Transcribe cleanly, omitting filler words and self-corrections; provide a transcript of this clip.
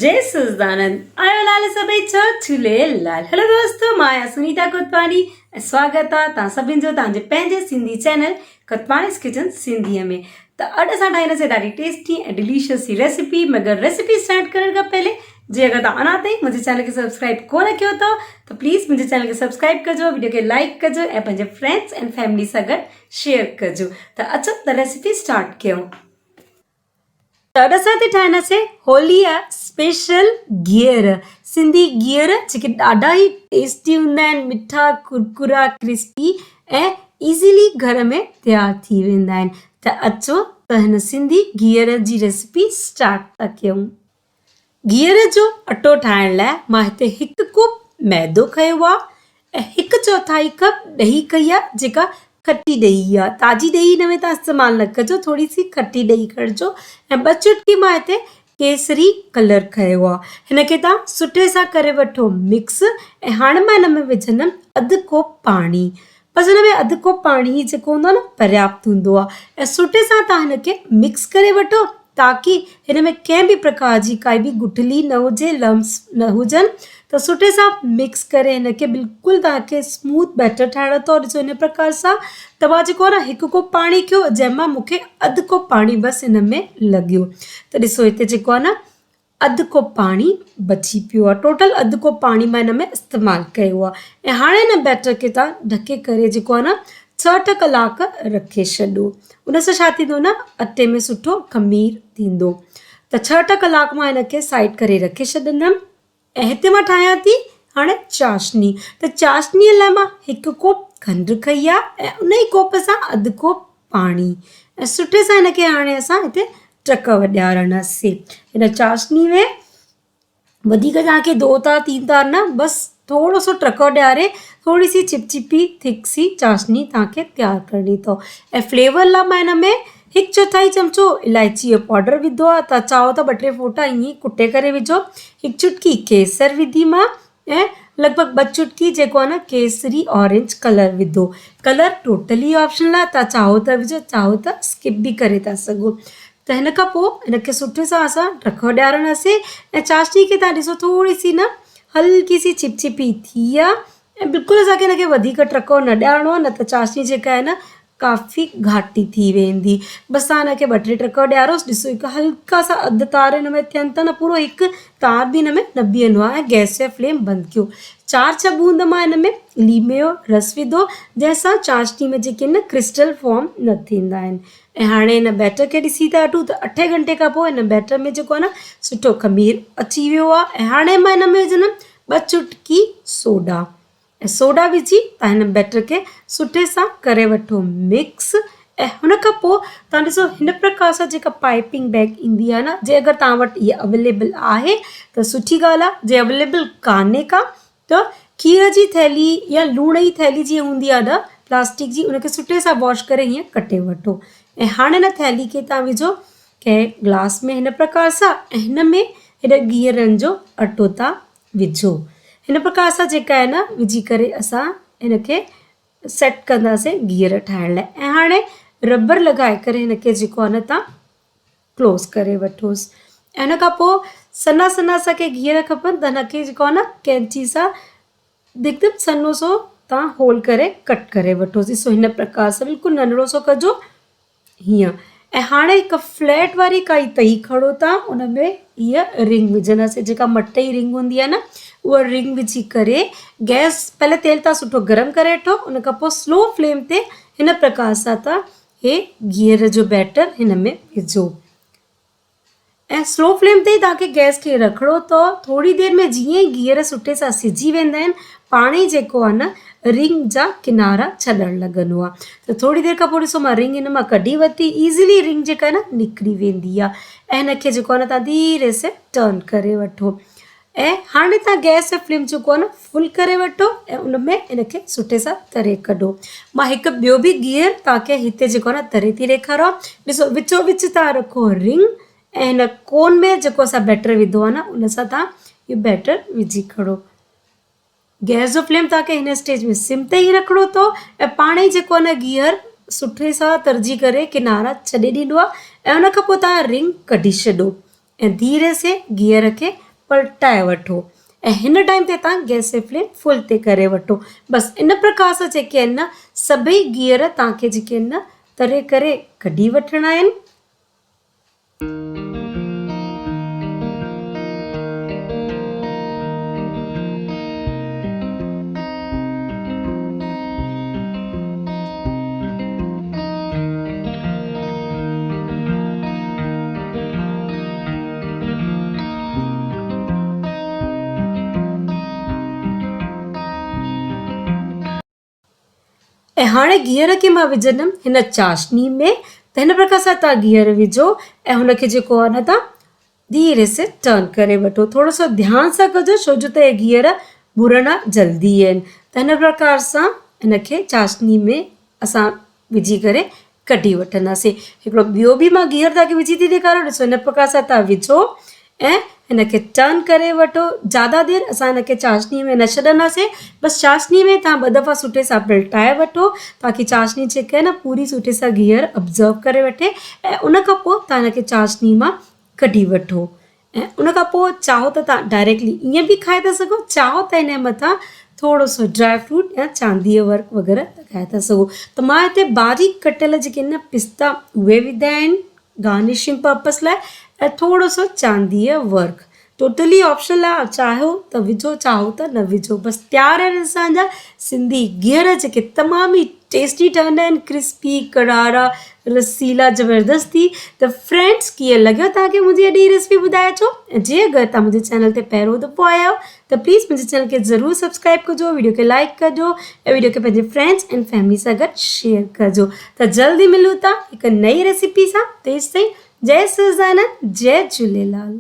जय सच्चिदानंद आयो लाल सभई झूलेलाल। हेलो दोस्तों, मां आहियां सुनीता कोतवानी ऐं स्वागत आहे तव्हां सभिनि जो तव्हांजे पंहिंजे सिंधी चैनल कोतवानीस किचन सिंधीअ में। त अॼु असां ठाहींदासीं ॾाढी टेस्टी ऐं डिलीशियस सी रेसिपी। मगर रेसिपी स्टार्ट करण खां पहले जे अगरि तव्हां अञा ताईं मुंहिंजे चैनल खे सब्सक्राइब कोन कयो अथव त प्लीज़ मुंहिंजे चैनल खे सब्सक्राइब कजो, वीडियो खे लाइक कजो ऐं पंहिंजे फ्रेंड्स एंड फैमिली सां गॾु शेयर कजो। त अचो त रेसिपी स्टार्ट कयूं। त अॼु असां हिते ठाहींदासीं होली जा स्पेशल गिहर, सिंधी गिहर जेके ॾाढा ई टेस्टी हूंदा आहिनि, मिठा कुरकुरा क्रिस्पी ऐं इज़ीली घर में तयारु थी वेंदा आहिनि। त अचो त हिन सिंधी गिहर जी रेसिपी स्टार्ट था कयूं। गिहर जो अटो ठाहिण लाइ मां हिते हिकु कोप मैदो खयो आहे ऐं 1/4 कप ॾही कई आहे, जेका खटी ॾही आहे। ताज़ी ॾही हिन में तव्हां इस्तेमालु न कजो, थोरी सी खटी ॾही खणिजो। ऐं 2 चुटकी मां हिते केसरी कलर खयो आहे। हिनखे तव्हां सुठे सां करे वठो मिक्स। ऐं हाणे मां हिन में विझंदमि 1/2 कोप पाणी। बसि हिन में 1/2 कोप पाणी जेको हूंदो आहे न पर्याप्त हूंदो आहे। ऐं सुठे सां तव्हां हिनखे मिक्स करे वठो ताकी हिन में कंहिं बि प्रकार जी काई बि गुठली न हुजे, लम्स न हुजनि। त सुठे सां मिक्स करे हिनखे बिल्कुलु तव्हांखे स्मूथ बैटर ठाहिणो अथव। ॾिसो हिन प्रकार सां तव्हां जेको आहे न 1 कोप पाणी कयो, जंहिंमां मूंखे 1/2 कोप पाणी बसि हिन में लॻियो। त ॾिसो हिते जेको आहे न 1/2 कोप पाणी बची पियो आहे। टोटल 1/2 कोप पाणी मां हिन में इस्तेमालु कयो आहे। ऐं हाणे हिन बैटर खे तव्हां ढके करे जेको आहे न 6 कलाक रखे छॾो। उन सां छा थींदो न, अटे में सुठो खमीर थींदो। त 6 कलाक मां हिनखे साइड करे रखे छॾंदमि। ऐं हिते मां ठाहियां थी हाणे चाशनी। त चाशनीअ लाइ मां 1 कोप खंडु खई आहे ऐं उन ई कोप सां 1/2 कोप पाणी। ऐं सुठे सां हिनखे हाणे असां हिते टक वॼारंदासीं। हिन चाशनी में वधीक तव्हांखे 2 तार 3 तार न, बसि थोरो सो टक ॾियारे थोरी सी चिपचिपी थिक सी चाशनी तव्हांखे तयारु करणी अथव। ऐं फ्लेवर लाइ मां हिन में 1/4 चमचो इलायची जो पाउडर विधो आहे। तव्हां चाहो त 2-3 फ़ोटा ईअं कुटे करे विझो। 1 चुटकी केसर विधी मां ऐं लॻभॻि 2 चुटकी जेको आहे न केसरी ऑरेंज कलर विधो। कलर टोटली ऑप्शनल आहे, तव्हां चाहो त विझो, चाहो त स्किप बि करे था सघो। त हिन खां पोइ हिनखे सुठे सां असां टक ॾियारंदासीं। ऐं चाशनी खे तव्हां ॾिसो थोरी सी न हल्की सी चिपचिपी थी आहे। ऐं बिल्कुलु असांखे हिनखे वधीक टको न ॾियारणो आहे, न त चाशनी जेका आहे न काफ़ी घाटी थी वेंदी। बसि तव्हां हिनखे 2-3 टक ॾियारोसि। ॾिसो हिकु हल्का सा अधु तार हिन में थियनि था न, पूरो हिकु तार बि हिन में न बीहंदो आहे। ऐं गैस जो फ्लेम बंदि कयो। 4-6 बूंद मां हिन में लीमे जो रस विधो, जंहिंसां चाशनी में जेके न क्रिस्टल फॉर्म न थींदा आहिनि। ऐं हाणे हिन बैटर खे ॾिसी था वठूं त 8 घंटे खां पोइ हिन बैटर में जेको आहे न सुठो खमीर अची वियो आहे। ऐं हाणे मां हिन में विझंदमि 2 चुटकी सोडा। ऐं सोडा विझी तव्हां हिन बैटर खे सुठे सां करे वठो मिक्स। ऐं हुन खां पोइ तव्हां ॾिसो हिन प्रकार सां जेका पाइपिंग बैग ईंदी आहे न, जे अगरि तव्हां वटि इहा अवेलेबल आहे त सुठी ॻाल्हि आहे। जे अवेलेबल कान्हे का त खीर जी थैली या लूण जी थैली जीअं हूंदी आहे न प्लास्टिक जी, उनखे सुठे सां वॉश करे हीअं कटे वठो। ऐं हाणे हिन थैली खे तव्हां विझो कंहिं ग्लास में हिन प्रकार सां। ऐं हिन में हिन गिहरनि जो अटो तव्हां विझो। हिन प्रकार सां जेका आहे न विझी करे असां हिनखे सेट कंदासीं गिहर ठाहिण लाइ। ऐं हाणे रबर लॻाए करे हिनखे जेको आहे न तव्हां क्लोज़ करे वठोसि। ऐं हिन खां पोइ सना सना असांखे गिहर खपनि त हिनखे जेको आहे न कैंची सां हिकदमि सन्हो सो तव्हां होल करे कट करे वठोसि। ॾिसो हिन प्रकार सां बिल्कुलु नंढड़ो सो कजो हीअं। ऐं हाणे हिकु फ्लैट वारी काई तई खणो था, उन में हीअ रिंग विझंदासीं, जेका मट जी रिंग हूंदी आहे न, उहा रिंग विझी करे गैस पहले तेल तव्हां सुठो गरम करे वठो। उन खां पोइ स्लो फ्लेम ते हिन प्रकार सां तव्हां हे गिहर जो बैटर हिन में विझो। ऐं स्लो फ्लेम ते ई तव्हांखे गैस खे रखिणो अथव। थोरी देरि में जीअं ई गिहर सुठे सां सिझी वेंदा आहिनि, पाणी जेको आहे न रिंग जा किनारा छॾणु लॻंदो आहे। त थोरी देरि खां पोइ ॾिसो मां रिंग हिन मां कढी वरिती। ईज़िली रिंग जेका आहे न निकिरी वेंदी आहे। ऐं हिनखे जेको आहे न तव्हां धीरे से टर्न करे वठो। ऐं हाणे तव्हां गैस जो फ्लेम जेको आहे न फुल करे वठो ऐं उन में हिनखे सुठे सां तरे कढो। मां हिकु ॿियो बि गिहर तव्हांखे हिते जेको आहे न तरे थी ॾेखारियां। ॾिसो विचो विच तव्हां रखो रिंग ऐं हिन कोन में जेको असां बैटर विधो आहे न उन सां तव्हां इहो बैटर विझी खणो। गैस जो फ्लेम तव्हांखे हिन स्टेज में सिम ते ई रखिणो अथव। ऐं पाण ई जेको आहे न गिहर सुठे सां तरजी करे किनारा छॾे ॾींदो आहे। ऐं उन खां पोइ तव्हां रिंग कढी छॾो ऐं धीरे से गिहर खे पलटाए वठो ऐं हिन टाइम ते तव्हां गैस जी फ्लेम फुल ते करे वठो। बसि इन प्रकार सां जेके आहिनि न सभई गिहर तव्हांखे जेके आहिनि न तरे करे कढी वठिणा आहिनि। ऐं हाणे गिहर खे मां विझंदमि हिन चाशनी में। त हिन प्रकार सां तव्हां गिहर विझो ऐं हुनखे जेको आहे न तव्हां धीरे से टर्न करे वठो। थोरो सो ध्यान सां कजो छो जो त हे गिहर भुरणा जल्दी आहिनि। त हिन प्रकार सां हिनखे चाशनी में असां विझी करे कढी वठंदासीं। हिकिड़ो ॿियो बि मां गिहर तव्हांखे विझी थी ॾेखारियां। ॾिसो हिन प्रकार सां तव्हां विझो ऐं हिनखे टर्न करे वठो। ज़्यादा देरि असां हिनखे चाशनी में न छॾंदासीं। बसि चाशनी में तव्हां 2 दफ़ा सुठे सां पलटाए वठो ताकी चाशनी जेका आहे न पूरी सुठे सां गिहर ऑब्ज़र्व करे वठे ऐं उन खां पोइ तव्हां हिनखे चाशनी मां कढी वठो। ऐं उन खां पोइ चाहो त तव्हां डायरेक्टली ईअं बि खाए था सघो, चाहो त हिन जे मथां थोरो सो ड्राई फ्रूट या चांदीअ वर्क वग़ैरह लॻाए था सघो। त मां हिते बारीक कटियल जेके आहिनि न पिस्ता उहे विधा आहिनि गार्निशिंग पर्पस लाइ ऐं थोरो सो चांदीअ वर्क। टोटली ऑप्शनल आहे, चाहो त विझो चाहो त न विझो। बसि तयारु आहिनि असांजा सिंधी गिहर जेके तमामु ई टेस्टी ठहंदा आहिनि, क्रिस्पी करारा रसीला ज़बरदस्ती। त फ्रेंड्स कीअं लॻियो तव्हांखे मुंहिंजी अॼु जी रेसिपी ॿुधाए अचो। ऐं जे अगरि तव्हां मुंहिंजे चैनल ते पहिरियों दफ़ो आया आहियो त प्लीज़ मुंहिंजे चैनल खे ज़रूरु सब्सक्राइब कजो, वीडियो खे लाइक कजो ऐं वीडियो खे पंहिंजे फ्रेंड्स एंड फैमिली सां गॾु शेयर कजो। त जल्दी मिलूं था हिकु नई रेसिपी सां। तेसिताईं जय सुजाना, जय झूलेलाल।